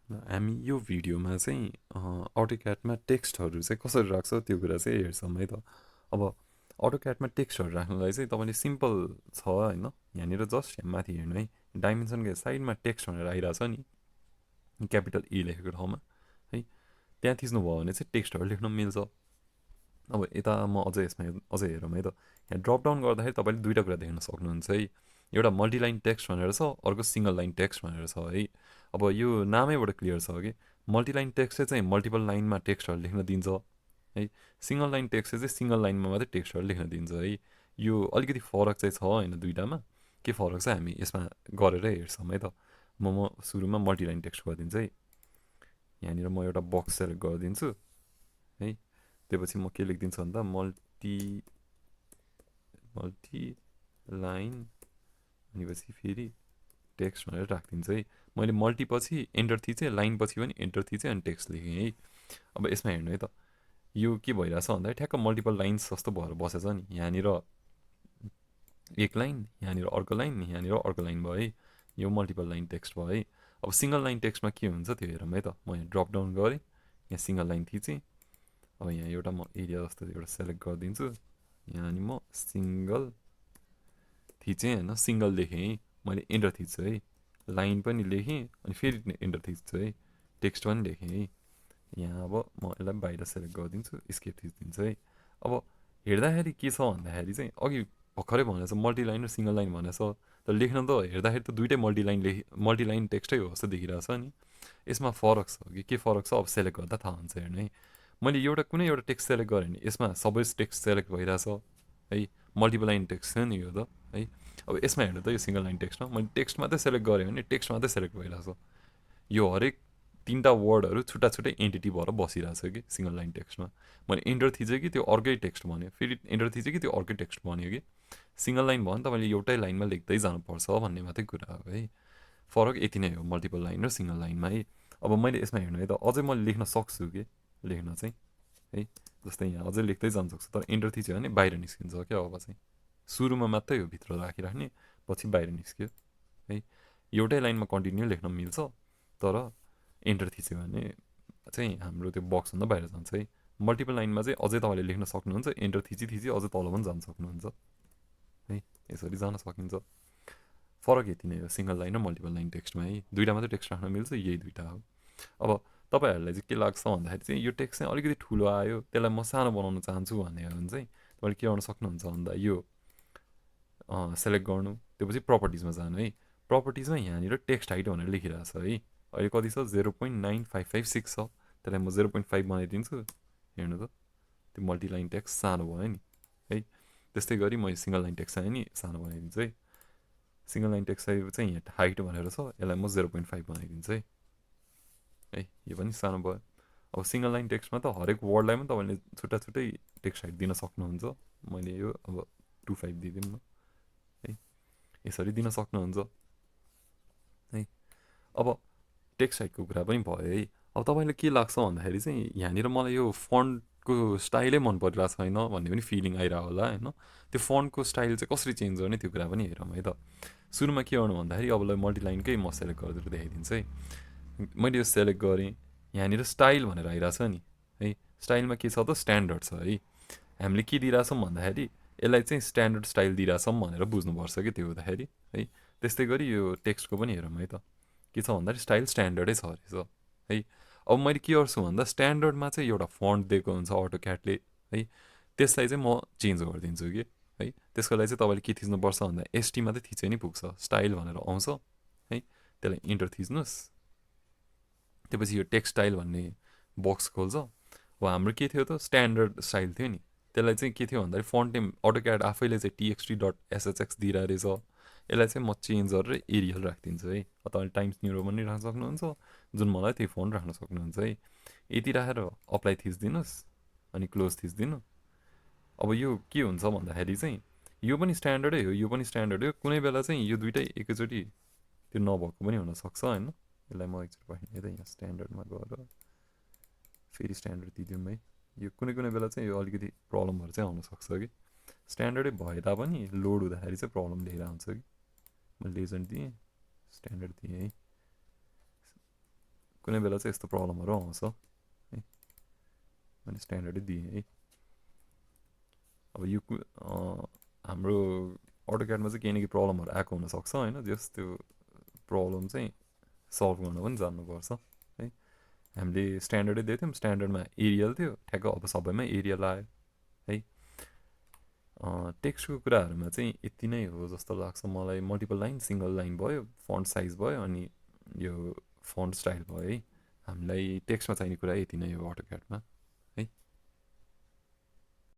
हामी यो भिडियोमा चाहिँ अटोक्याडमा टेक्स्टहरू चाहिँ कसरी राख्छ त्यो कुरा चाहिँ हेर्छौँ है त। अब अटोक्याडमा टेक्स्टहरू राख्नलाई चाहिँ तपाईँले सिम्पल छ होइन, यहाँनिर जस्ट यहाँ माथि हेर्नु है, डाइमेन्सनको साइडमा टेक्स्ट भनेर आइरहेछ नि, क्यापिटल ई लेखेको ठाउँमा है, त्यहाँ थिच्नुभयो भने चाहिँ टेक्स्टहरू लेख्न मिल्छ। अब यता म अझै यसमा अझै हेरौँ है त, यहाँ ड्रप डाउन गर्दाखेरि तपाईँले दुईवटा कुरा देख्न सक्नुहुन्छ है, एउटा मल्टिलाइन टेक्स्ट भनेर छ, अर्को सिङ्गल लाइन टेक्स्ट भनेर छ है। अब यो नामैबाट क्लियर छ कि मल्टिलाइन टेक्स्ट चाहिँ मल्टिपल लाइनमा टेक्स्टहरू लेख्न दिन्छ है, सिङ्गल लाइन टेक्स्ट चाहिँ सिङ्गल लाइनमा मात्रै टेक्स्टहरू लेख्न दिन्छ है। यो अलिकति फरक चाहिँ छ होइन दुइटामा, के फरक छ हामी यसमा गरेर हेर्छौँ है त। म सुरुमा मल्टिलाइन टेक्स्ट गरिदिन्छु है, यहाँनिर म एउटा बक्स सेलेक्ट गरिदिन्छु है, त्यसपछि म के लेखिदिन्छु भन्दा मल्टी लाइन भनेपछि फेरि टेक्स्ट भनेर राखिदिन्छु है। मैले मल्टीपछि एन्टर थिचेँ, लाइनपछि पनि एन्टर थिचेँ अनि टेक्स्ट लेखेँ है। अब यसमा हेर्नु है त, यो के भइरहेछ भन्दाखेरि ठ्याक्क मल्टिपल लाइन्स जस्तो भएर बसेछ नि, यहाँनिर एक लाइन, यहाँनिर अर्को लाइन, यहाँनिर अर्को लाइन भयो है, यो मल्टिपल लाइन टेक्स्ट भयो है। अब सिङ्गल लाइन टेक्स्टमा के हुन्छ त्यो हेरौँ है त, म यहाँ ड्रप डाउन गरेँ, यहाँ सिङ्गल लाइन थिचेँ, अब यहाँ एउटा म एरिया जस्तो एउटा सेलेक्ट गरिदिन्छु, यहाँ अनि म सिङ्गल थिचेँ होइन, सिङ्गल लेखेँ है, मैले एन्टर थिच्छु है, लाइन पनि लेखेँ अनि फेरि एन्टर थिच्छु है, टेक्स्ट पनि लेखेँ है। यहाँ अब म यसलाई बाहिर सेलेक्ट गरिदिन्छु, स्केप थिचिदिन्छु है। अब हेर्दाखेरि के छ भन्दाखेरि चाहिँ अघि भर्खरै भनेको छ मल्टिलाइन र सिङ्गल लाइन भनेको छ, तर लेख्न त हेर्दाखेरि त दुइटै मल्टिलाइन टेक्स्टै हो जस्तो देखिरहेको छ नि। यसमा फरक छ कि के फरक छ अब सेलेक्ट गर्दा थाहा हुन्छ हेर्नु है। मैले एउटा कुनै एउटा टेक्स्ट सेलेक्ट गरेँ भने यसमा सबै टेक्स्ट सेलेक्ट भइरहेछ है, मल्टिपल लाइन टेक्स्ट छ नि यो त है। अब यसमा हेर्नु त यो सिङ्गल लाइन टेक्स्टमा मैले टेक्स्ट मात्रै सेलेक्ट गरेँ भने टेक्स्ट मात्रै सेलेक्ट भइरहेछ, यो हरेक तिनवटा वर्डहरू छुट्टा छुट्टै एन्टिटी भएर बसिरहेछ कि सिङ्गल लाइन टेक्स्टमा। मैले एन्टर थिचेँ कि त्यो अर्कै टेक्स्ट भन्यो, फेरि एन्टर थिचेँ कि त्यो अर्कै टेक्स्ट भन्यो कि। सिङ्गल लाइन भयो भने तपाईँले एउटै लाइनमा लेख्दै जानुपर्छ भन्ने मात्रै कुरा हो है, फरक यति नै हो मल्टिपल लाइन र सिङ्गल लाइनमा है। अब मैले यसमा हेर्नु है त, अझै मैले लेख्न सक्छु कि लेख्न चाहिँ है, जस्तै यहाँ अझै लेख्दै जान सक्छु, तर एन्टर थिच्यो भने बाहिर निस्किन्छ क्या। अब चाहिँ सुरुमा मात्रै हो भित्र राखिराख्ने, पछि बाहिर निस्क्यो है। एउटै लाइनमा कन्टिन्यू लेख्न मिल्छ, तर एन्टर थिच्यो भने चाहिँ हाम्रो त्यो बक्सभन्दा बाहिर जान्छ है। मल्टिपल लाइनमा चाहिँ अझै तपाईँले लेख्न सक्नुहुन्छ, एन्टर थिची थिची अझै तल पनि जान सक्नुहुन्छ है, यसरी जान सकिन्छ। फरक यति नै हो सिङ्गल लाइन र मल्टिपल लाइन टेक्स्टमा है, दुइटा मात्रै टेक्स्ट राख्न मिल्छ, यही दुइटा हो। अब तपाईँहरूलाई चाहिँ के लाग्छ भन्दाखेरि चाहिँ यो टेक्स्ट चाहिँ अलिकति ठुलो आयो, त्यसलाई म सानो बनाउन चाहन्छु भने हो भने चाहिँ तपाईँले के गर्न सक्नुहुन्छ भन्दा यो सेलेक्ट गर्नु, त्यसपछि प्रपर्टिजमा जानु है, प्रपर्टिजमा यहाँनिर टेक्स्ट हाइट भनेर लेखिरहेछ है, अहिले कति छ 0.9556 छ, त्यसलाई म 0.5 बनाइदिन्छु, हेर्नु त त्यो मल्टिलाइन टेक्स्ट सानो भयो नि है। त्यस्तै गरी म सिङ्गल लाइन टेक्स्ट चाहिँ नि सानो बनाइदिन्छु है, सिङ्गल लाइन टेक्स्ट चाहिँ यहाँ हाइट भनेर छ, यसलाई म 0.5 बनाइदिन्छु है, यो पनि सानो भयो। अब सिङ्गल लाइन टेक्स्टमा त हरेक वर्डलाई पनि तपाईँले छुट्टा छुट्टै टेक्स्ट हाइट दिन सक्नुहुन्छ, मैले यो अब 2.5 दिइदिउँ न है, यसरी दिन सक्नुहुन्छ है। अब टेक्स्ट हाइटको कुरा पनि भयो है। अब तपाईँलाई के लाग्छ भन्दाखेरि चाहिँ यहाँनिर मलाई यो फन्टको स्टाइलै मन परिरहेको छैन भन्ने पनि फिलिङ आइरहेको होला होइन, त्यो फन्टको स्टाइल चाहिँ कसरी चेन्ज गर्ने त्यो कुरा पनि हेरौँ है त। सुरुमा के गर्नु भन्दाखेरि अब मल्टिलाइनकै म सेलेक्ट गरेर देखाइदिन्छु है, मैले यो सेलेक्ट गरेँ, यहाँनिर स्टाइल भनेर आइरहेछ नि है, स्टाइलमा के छ त स्ट्यान्डर्ड छ है, हामीले के दिइरहेछौँ भन्दाखेरि यसलाई चाहिँ स्ट्यान्डर्ड स्टाइल दिइरहेछौँ भनेर बुझ्नुपर्छ कि त्यो हुँदाखेरि है। त्यस्तै गरी यो टेक्स्टको पनि हेरौँ है त, के छ भन्दाखेरि स्टाइल स्ट्यान्डर्डै छ रहेछ है। अब मैले के गर्छु भन्दा स्ट्यान्डर्डमा चाहिँ एउटा फन्ट दिएको हुन्छ अटोक्याडले है, त्यसलाई चाहिँ म चेन्ज गरिदिन्छु कि है। त्यसको लागि चाहिँ तपाईँले के थिच्नुपर्छ भन्दा एसटी मात्रै थिचे नि पुग्छ, स्टाइल भनेर आउँछ है, त्यसलाई इन्टर थिच्नुहोस्, त्यसपछि यो टेक्स्ट स्टाइल भन्ने बक्स खोल्छ। अब हाम्रो के थियो त स्ट्यान्डर्ड स्टाइल थियो नि, त्यसलाई चाहिँ के थियो भन्दाखेरि फन्ट नेम अटोक्याड आफैले चाहिँ टीएक्सटी डट एसएचएक्स दिइरहेको रहेछ, यसलाई चाहिँ म चेन्ज गरेर एरियल राखिदिन्छु है। तपाईँले टाइम्स न्यु रोमन पनि राख्न सक्नुहुन्छ, जुन मलाई त्यही फन्ट राख्न सक्नुहुन्छ है। यति राखेर अप्लाई थिचिदिनुहोस् अनि क्लोज थिचिदिनु। अब यो के हुन्छ भन्दाखेरि चाहिँ यो पनि स्ट्यान्डर्डै हो, यो पनि स्ट्यान्डर्ड हो, कुनै बेला चाहिँ यो दुइटै एकैचोटि त्यो नभएको पनि हुनसक्छ होइन। यसलाई म एकचोटि पठाएँ त यहाँ स्ट्यान्डर्डमा गएर फेरि स्ट्यान्डर्ड दिइदिउँ है, यो कुनै कुनै बेला चाहिँ यो अलिकति प्रब्लमहरू चाहिँ आउनसक्छ कि स्ट्यान्डर्डै भए तापनि लोड हुँदाखेरि चाहिँ प्रब्लम लिएर आउँछ कि। म लेजेन्ड दिएँ, स्ट्यान्डर्ड दिएँ है, कुनै बेला चाहिँ यस्तो प्रब्लमहरू आउँछ है मैले स्ट्यान्डर्डै दिएँ है अब यो हाम्रो अटोक्याडमा चाहिँ केही न केही प्रब्लमहरू आएको हुनसक्छ होइन जस त्यो प्रब्लम चाहिँ सल्भ गर्न पनि जान्नुपर्छ है हामीले स्ट्यान्डर्डै दिएको थियौँ स्ट्यान्डर्डमा एरियल थियो ठ्याक्क अब सबैमा एरियल आयो है टेक्स्टको कुराहरूमा चाहिँ यति नै हो जस्तो लाग्छ मलाई मल्टिपल लाइन सिङ्गल लाइन भयो फन्ट साइज भयो अनि यो फन्ट स्टाइल भयो है हामीलाई टेक्स्टमा चाहिने कुरा यति नै हो अटोक्याडमा